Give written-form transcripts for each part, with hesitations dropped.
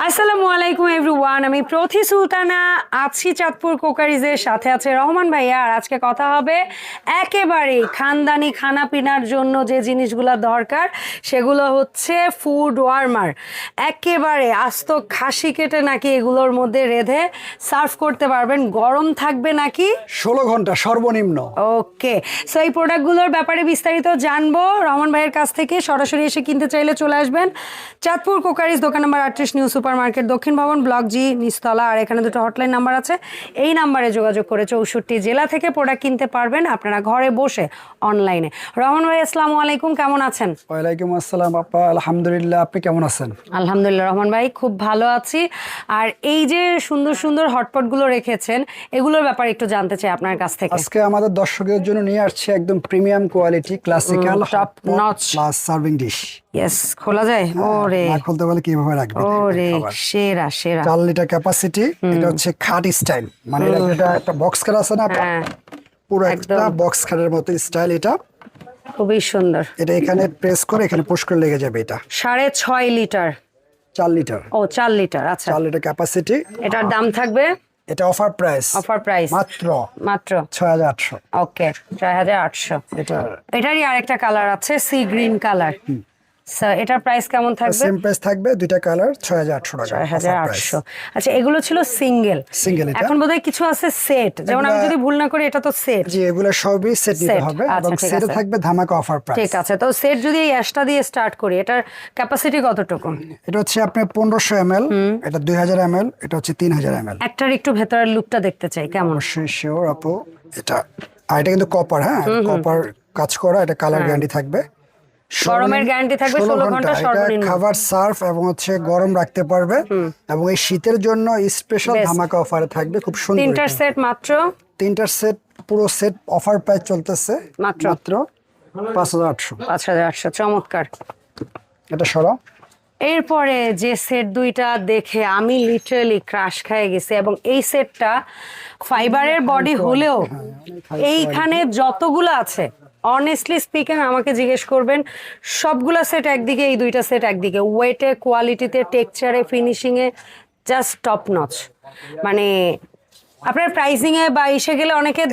আসসালামু আলাইকুম এভরিওয়ান, আমি প্রথি সুলতানা আছি চাঁদপুর কোকারিজের সাথে আছে রহমান ভাইয়া। আর আজকে কথা হবে একেবারেই খানদানি খানা পিনার জন্য যে জিনিসগুলো দরকার সেগুলো হচ্ছে ফুড ওয়ার্মার। একেবারে আস্ত খাসি কেটে নাকি এগুলোর মধ্যে রেঁধে সার্ভ করতে পারবেন, গরম থাকবে নাকি 16 ঘন্টা সর্বনিম্ন। ওকে, সো এই প্রোডাক্টগুলোর ব্যাপারে বিস্তারিত জানবো রহমান ভাইয়ের কাছ থেকে। সরাসরি এসে কিনতে চাইলে চলে আসবেন চাঁদপুর কোকারিজ, দোকান নাম্বার 38, নিউ সুপার মার্কেট, দক্ষিণ ভবন, ব্লক জি, নিচতলা। আর এখানে দুটো হটলাইন নাম্বার আছে, এই নাম্বারে যোগাযোগ করে 64 জেলা থেকে প্রোডাক্ট কিনতে পারবেন আপনারা ঘরে বসে অনলাইনে। রহমান ভাই আসসালামু আলাইকুম, কেমন আছেন? ওয়ালাইকুম আসসালাম আপা, আলহামদুলিল্লাহ, আপনি কেমন আছেন? আলহামদুলিল্লাহ রহমান ভাই, খুব ভালো আছি। আর এই যে সুন্দর সুন্দর হটপটগুলো রেখেছেন, এগুলোর ব্যাপারে একটু জানতে চাই আপনার কাছ থেকে। আজকে আমাদের দর্শকদের জন্য নিয়ে আসছে একদম premium quality classical top notch plus serving dish. Yes, খোলা যায়? ওরে না খুলতে বলে কিভাবে রাখবেন? ওরে সেরা সেরা। 4 লিটার ক্যাপাসিটি। এটা হচ্ছে খাট স্টাইল, মানে এটা একটা বক্স খাট আছে না, হ্যাঁ পুরো একটা বক্স খাটের মতো স্টাইল। এটা খুবই সুন্দর। এটা এখানে প্রেস করে এখানে পুশ করে লেগে যাবে। এটা 6.5 লিটার। 4 লিটার। ও 4 লিটার, আচ্ছা। 4 লিটার ক্যাপাসিটি। এটার দাম থাকবে? এটা অফার প্রাইস। অফার প্রাইস মাত্র 6800। ওকে, 6800। এটারই আরেকটা কালার আছে, সি গ্রিন কালার। স্যার এটার প্রাইস কেমন থাকবে? সেম প্রাইস থাকবে, দুইটা কালার 6800 টাকা। 6800। আচ্ছা, এগুলো ছিল সিঙ্গেল। এটা এখন বোধহয় কিছু আছে সেট, যেমন আমি যদি ভুল না করি এটা তো সেট। জি, এগুলো সবই সেট নিতে হবে এবং সেটে থাকবে ধামাকা অফার প্রাইস। ঠিক আছে, তো সেট যদি এই অ্যাশটা দিয়ে স্টার্ট করি, এটার ক্যাপাসিটি কতটুকু? এটা হচ্ছে আপনার 1500 ml, এটা 2000 ml, এটা হচ্ছে 3000 ml। একটার একটু ভেতরের লুকটা দেখতে চাই কেমন। অবশ্যই শিওর আপু। এটা আর এটা কিন্তু কপার, হ্যাঁ কপার কাজ করা। এটা কালার গ্যারান্টি থাকবে, গরমের গ্যারান্টি থাকবে 16 ঘন্টা সর্বনিম্ন। খাবার সার্ভ এবং হচ্ছে গরম রাখতে পারবে এবং এই শীতের জন্য স্পেশাল ধামাকা অফারে থাকবে। খুব সুন্দর। তিনটার সেট মাত্র, তিনটার সেট পুরো সেট অফার প্রাইস চলতেছে মাত্র 5800। 5800, চমৎকার। এটা সরাও। এরপরে যে সেট দুইটা দেখে আমি লিটারালি ক্রাশ খেয়ে গেছি, এবং এই সেটটা ফাইবারের বডি হলেও এইখানে যতগুলো আছে অনেস্টলি স্পিকিং আমাকে জিজ্ঞেস করবেন সবগুলা সেট একদিকে, এই দুইটা সেট একদিকে। ওয়েটে, কোয়ালিটিতে, টেক্সচারে, ফিনিশিংয়ে জাস্ট টপ নচ। মানে আপনার প্রাইসিং এ বা এসে গেলে অনেকে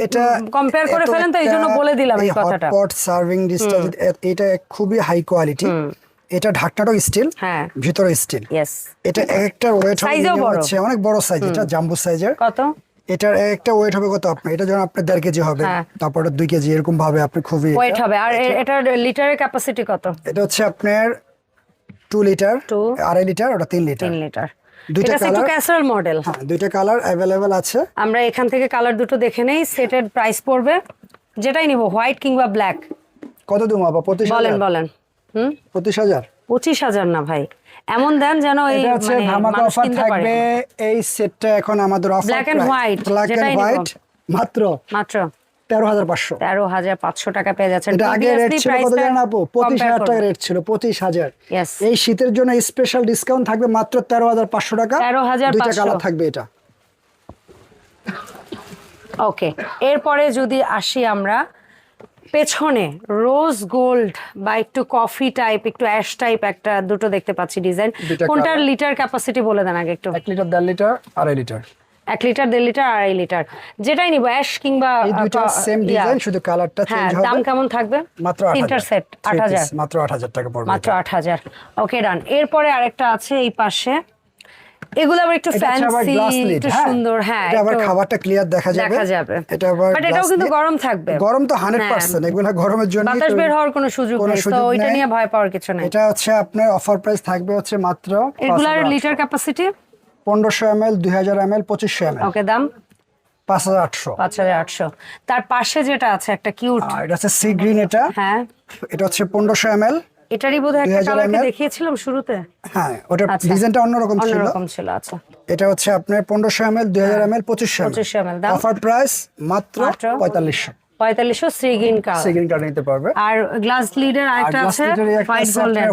কম্পেয়ার করে ফেলেন, তো এই জন্য বলে দিলাম এই কথাটা। হটপট সার্ভিং ডিশটা এটা খুবই হাই কোয়ালিটি। এটা ঢাকনাটাও স্টিল, হ্যাঁ ভিতরে স্টিল। ইয়েস, এটা একটা ওয়েট হচ্ছে অনেক বড় সাইজ, এটা জাম্বো সাইজের। কত? এটার একটা ওয়েট হবে কত আপনার? এটা যখন আপনার 1.5 কেজি হবে, তারপরে 2 কেজি, এরকম ভাবে আপনি খুবই ওয়েট হবে। আর এটার লিটারের ক্যাপাসিটি কত? এটা হচ্ছে আপনার 2 লিটার, 2.5 লিটার, ওটা 3 লিটার। 3 লিটার। দুইটা কালার, ক্যাসারোল মডেল। হ্যাঁ দুইটা কালার अवेलेबल আছে। আমরা এখান থেকে কালার দুটো দেখে নেই। সেটের প্রাইস পড়বে, যেটাই নিব, হোয়াইট কিংবা ব্ল্যাক। কত দেবো আপা? 25000। বলেন। 25000। 25000 না ভাই, এমন দেন যেন এই মানে ধামাকা অফার থাকবে। এই সেটটা এখন আমাদের offer black and white, black and white মাত্র 13500। 13500 টাকা পেয়ে যাচ্ছেন। এটা আগে রেট ছিল কত জানেন আপু? 25000 টাকা রেট ছিল, 25000। এই শীতের জন্য স্পেশাল ডিসকাউন্ট থাকবে মাত্র 13500 টাকা। 13500। দুইটা কালার থাকবে এটা। ওকে, এরপরে যদি আসি আমরা পেছনে, রোজ গোল্ড বা একটু কফি টাইপ, একটু অ্যাশ টাইপ একটা দুটো দেখতে পাচ্ছি ডিজাইন। কোনটার লিটার ক্যাপাসিটি বলে দেন আগে একটু। 1 litre, 1.5 litre, 2.5 litre. 1 litre, 1.5 litre, 2.5 litre, যেটাই নিব, অ্যাশ কিংবা এই দুটো সেম ডিজাইন, শুধু কালারটা চেঞ্জ হবে। দাম কেমন থাকবে? মাত্র 8000। তিনটার সেট 8000, মাত্র 8000 টাকা পড়বে। মাত্র 8000। ওকে ডান। এরপরে আরেকটা আছে এই পাশে, এগুলো আবার একটু ফ্যান্সি, একটু সুন্দর। হ্যাঁ, এটা আবার খাবারটা ক্লিয়ার দেখা যাবে। এটা আবার বাট এটাও কিন্তু গরম থাকবে। গরম তো 100%। এগুলো গরমের জন্য বাতাস বের হওয়ার কোনো সুযোগ নেই, তো ওইটা নিয়ে ভয় পাওয়ার কিছু নেই। এটা হচ্ছে আপনার অফার প্রাইস থাকবে হচ্ছে মাত্র এগুলার litre capacity 1500 ml, 2000 ml, 2500 ml। ওকে, দাম 5800। 5800। তার পাশে যেটা আছে একটা কিউট, এটা হচ্ছে সি গ্রিন। এটা হ্যাঁ, এটা হচ্ছে 1500 ml। এটারই বোধহয় একটা কালারকে দেখিয়েছিলাম শুরুতে। হ্যাঁ, ওটা ডিজাইনটা অন্যরকম ছিল। আচ্ছা, এটা হচ্ছে আপনার 1500 ml, 2000 ml, 2500 ml। দাম অফার প্রাইস মাত্র 4500। 4500 সি গ্রিন কালার নিতে পারবে। আর গ্লাস লিডের আরেকটা আছে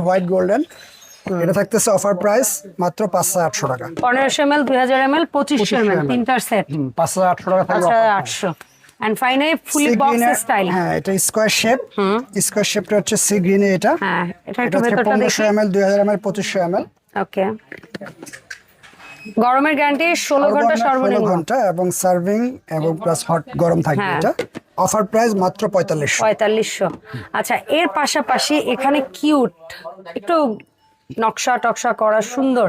হোয়াইট গোল্ডেন। এটা থাকতেছে অফার প্রাইস মাত্র 5800 টাকা। 1500 ml, 2000 ml, 2500 ml, তিনটার সেট 5800 টাকা থাকবে। 5800। And finally fully box style. হ্যাঁ, এটা স্কয়ার শেপ। স্কয়ার শেপটা হচ্ছে সি গ্রিনে। এটা হ্যাঁ, এটা একটু ভেতরটা দেখি। 1500 ml, 2000 ml, 2500 ml। ওকে, গরমের গ্যারান্টি 16 ঘন্টা 16 সর্বনিম্ন। ঘন্টা এবং সার্ভিং এবং প্লাস হট গরম থাকবে হ্যাঁ। এটা। অফার প্রাইস মাত্র 4500। 4500। আচ্ছা, এর পাশাপাশি এখানে কিউট একটু নকশা টকশা করা সুন্দর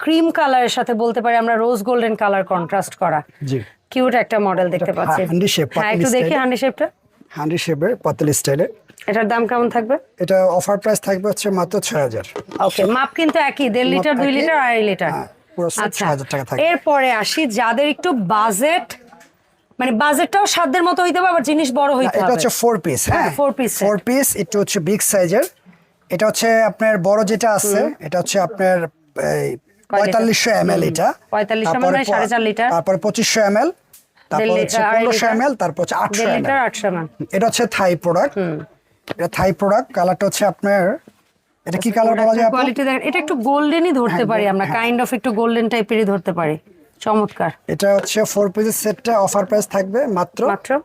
ক্রিম কালারের সাথে বলতে পারি আমরা রোজ গোল্ডেন কালার কন্ট্রাস্ট করা জি, কিউট একটা মডেল দেখতে পাচ্ছি। হান্ডি শেপ, হ্যাঁ, একটু দেখি হান্ডি শেপটা। হান্ডি শেপের পাতলি স্টাইলে। এটার দাম কেমন থাকবে? এটা অফার প্রাইস থাকবে হচ্ছে মাত্র 6000। ওকে, মাপ কিন্তু একই, 1.5 লিটার 2 লিটার 2.5 লিটার। পুরো সেট আচ্ছা, 6000 টাকা থাকবে। এরপরে আসি যাদের একটু বাজেট, মানে বাজেটটাও সাধ্যের মতো হইতে হবে আবার জিনিস বড় হইতে এটা হবে। হচ্ছে 4 পিস। হ্যাঁ, 4 piece set। 4 পিস। এটা হচ্ছে বিগ সাইজের। এটা হচ্ছে আপনার বড় যেটা আছে এটা হচ্ছে আপনার 4500 ml। এটা 4500 ml মানে 4.5 লিটার। তারপরে 2500 ml, তারপর হচ্ছে 1500 ml, তারপর হচ্ছে 800 1.5 ml। Litre 800 ml। এটা হচ্ছে থাই প্রোডাক্ট। এটা থাই প্রোডাক্ট। কালারটা হচ্ছে আপনার, এটা কি কালার বলা যায় আপু? কোয়ালিটি দেখেন, এটা একটু গোল্ডেনই ধরতে পারি আমরা, কাইন্ড অফ একটু গোল্ডেন টাইপেরই ধরতে পারি। চমৎকার। এটা হচ্ছে 4 পিসের সেটটা অফার প্রাইস থাকবে মাত্র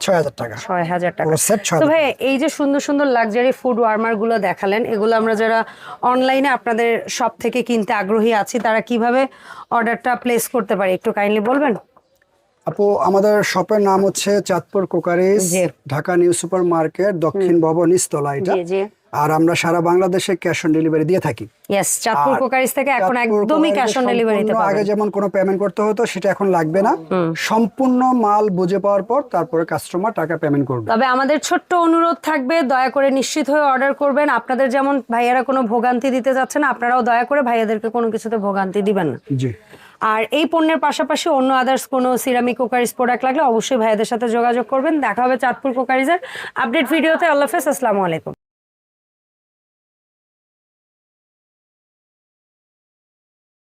6000 টাকা। 6000 টাকা। পুরো সেট 6000 তো ভাই, এই যে সুন্দর সুন্দর লাক্সারি ফুড ওয়ার্মার গুলো দেখালেন, এগুলো আমরা যারা অনলাইনে আপনাদের শপ থেকে কিনতে আগ্রহী আছি তারা কিভাবে অর্ডারটা প্লেস করতে পারি একটু কাইন্ডলি বলবেন? আপু, আমাদের শপের নাম হচ্ছে চাঁদপুর কোকারিজ, জি। ঢাকা নিউ সুপার মার্কেট, দক্ষিণ ভবন, নিচতলা এটা। জি জি। আর আমরা সারা বাংলাদেশে ক্যাশ অন ডেলিভারি দিয়ে থাকি। ইয়েস, চাঁদপুর আর কোকারিজ থেকে এখন চাঁদপুর একদমই কোকারিজে ক্যাশ অন ডেলিভারিতে সম্পূর্ণ আগে পাবেন। যেমন কোনো পেমেন্ট করতে হতো সেটা এখন লাগবে না। সম্পূর্ণ মাল বুঝে পাওয়ার পর তারপরে কাস্টমার টাকা পেমেন্ট করবে। তবে আমাদের ছোট্ট অনুরোধ থাকবে, দয়া করে নিশ্চিত হয়ে অর্ডার করবেন। আপনাদের যেমন ভাইয়ারা কোনো ভোগান্তি দিতে যাচ্ছে না, আপনারাও দয়া করে ভাইয়াদেরকে কোনো কিছুতে ভোগান্তি দিবেন না। জি। আর এই পণ্যের পাশাপাশি অন্য আদার্স কোনো সিরামিক কোকারিজ প্রোডাক্ট লাগলে অবশ্যই ভাইয়াদের সাথে যোগাযোগ করবেন। দেখা হবে চাঁদপুর কোকারিজের আপডেট ভিডিওতে। আল্লাহ হাফেজ, আসসালামু আলাইকুম।